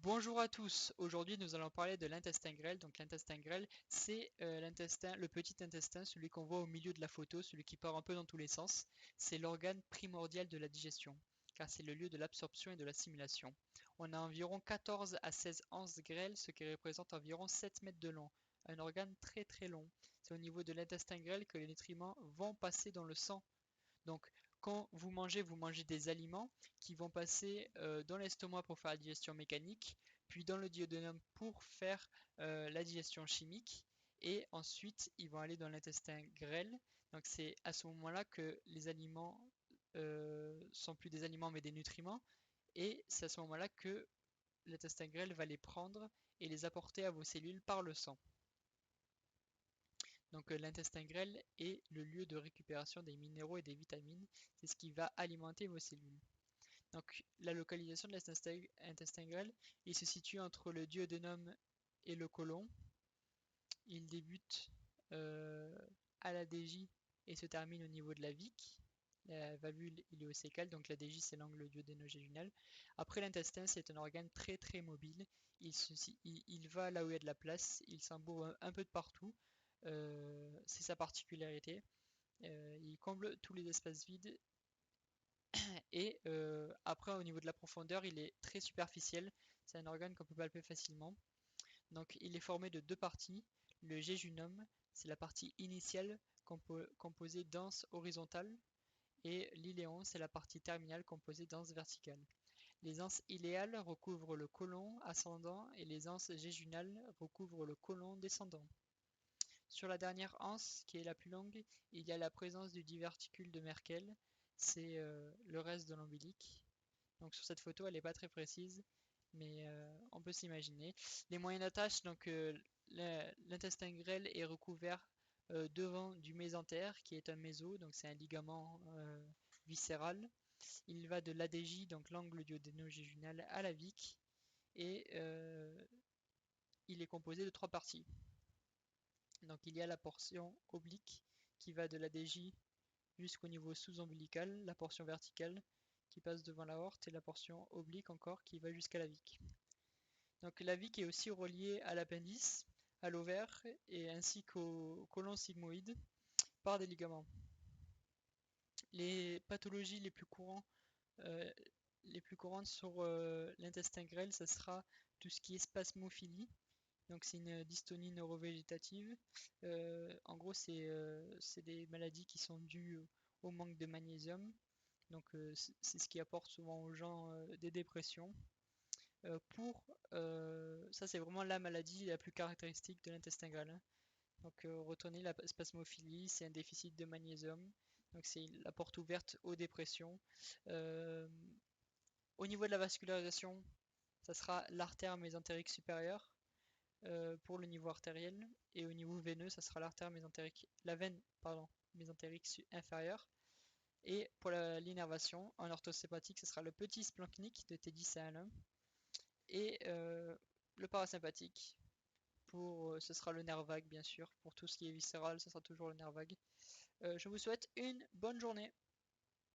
Bonjour à tous, aujourd'hui nous allons parler de l'intestin grêle. Donc l'intestin grêle, c'est l'intestin, le petit intestin, celui qu'on voit au milieu de la photo, celui qui part un peu dans tous les sens. C'est l'organe primordial de la digestion, car c'est le lieu de l'absorption et de l'assimilation. On a environ 14 à 16 anses grêles, ce qui représente environ 7 mètres de long. Un organe très très long. C'est au niveau de l'intestin grêle que les nutriments vont passer dans le sang. Donc, quand vous mangez des aliments qui vont passer dans l'estomac pour faire la digestion mécanique, puis dans le duodénum pour faire la digestion chimique, et ensuite ils vont aller dans l'intestin grêle. Donc, c'est à ce moment-là que les aliments sont plus des aliments mais des nutriments, et c'est à ce moment-là que l'intestin grêle va les prendre et les apporter à vos cellules par le sang. Donc l'intestin grêle est le lieu de récupération des minéraux et des vitamines. C'est ce qui va alimenter vos cellules. Donc la localisation de l'intestin grêle, il se situe entre le duodénum et le côlon. Il débute euh, à la DJ et se termine au niveau de la VIC. La valvule iléocécale, donc la DJ c'est l'angle duodéno-jejunal. Après l'intestin, c'est un organe très très mobile. Il va là où il y a de la place, il s'embourbe un peu de partout. C'est sa particularité. Il comble tous les espaces vides et après au niveau de la profondeur, il est très superficiel. C'est un organe qu'on peut palper facilement. Donc il est formé de deux parties. Le jejunum, c'est la partie initiale composée d'anses horizontales, et l'iléon, c'est la partie terminale composée d'anses verticales. Les anses iléales recouvrent le côlon ascendant et les anses jejunales recouvrent le côlon descendant. Sur la dernière anse, qui est la plus longue, il y a la présence du diverticule de Merkel, c'est le reste de l'ombilic. Donc sur cette photo, elle n'est pas très précise, mais on peut s'imaginer. Les moyens d'attache, donc l'intestin grêle est recouvert devant du mésentère, qui est un méso, donc c'est un ligament viscéral. Il va de l'ADJ, donc l'angle duodéno-jejunal, à la VIC, et il est composé de trois parties. Donc il y a la portion oblique qui va de la DJ jusqu'au niveau sous-ombilical, la portion verticale qui passe devant l'aorte et la portion oblique encore qui va jusqu'à la VIC. Donc la VIC est aussi reliée à l'appendice, à l'ovaire et ainsi qu'au côlon sigmoïde par des ligaments. Les pathologies euh, les plus courantes sur l'intestin grêle, ce sera tout ce qui est spasmophilie. Donc c'est une dystonie neurovégétative. En gros, c'est des maladies qui sont dues au manque de magnésium. Donc c'est ce qui apporte souvent aux gens des dépressions. Ça, c'est vraiment la maladie la plus caractéristique de l'intestin grêle, hein. Donc retenez la spasmophilie, c'est un déficit de magnésium. Donc c'est la porte ouverte aux dépressions. Euh, Au niveau de la vascularisation, ça sera l'artère mésentérique supérieure pour le niveau artériel, et au niveau veineux, ça sera la veine mésentérique inférieure. Et pour l'innervation, en orthosympathique, ce sera le petit splanchnique de T10 à L1, et le parasympathique, ce sera le nerf vague bien sûr. Pour tout ce qui est viscéral, ce sera toujours le nerf vague. Je vous souhaite une bonne journée.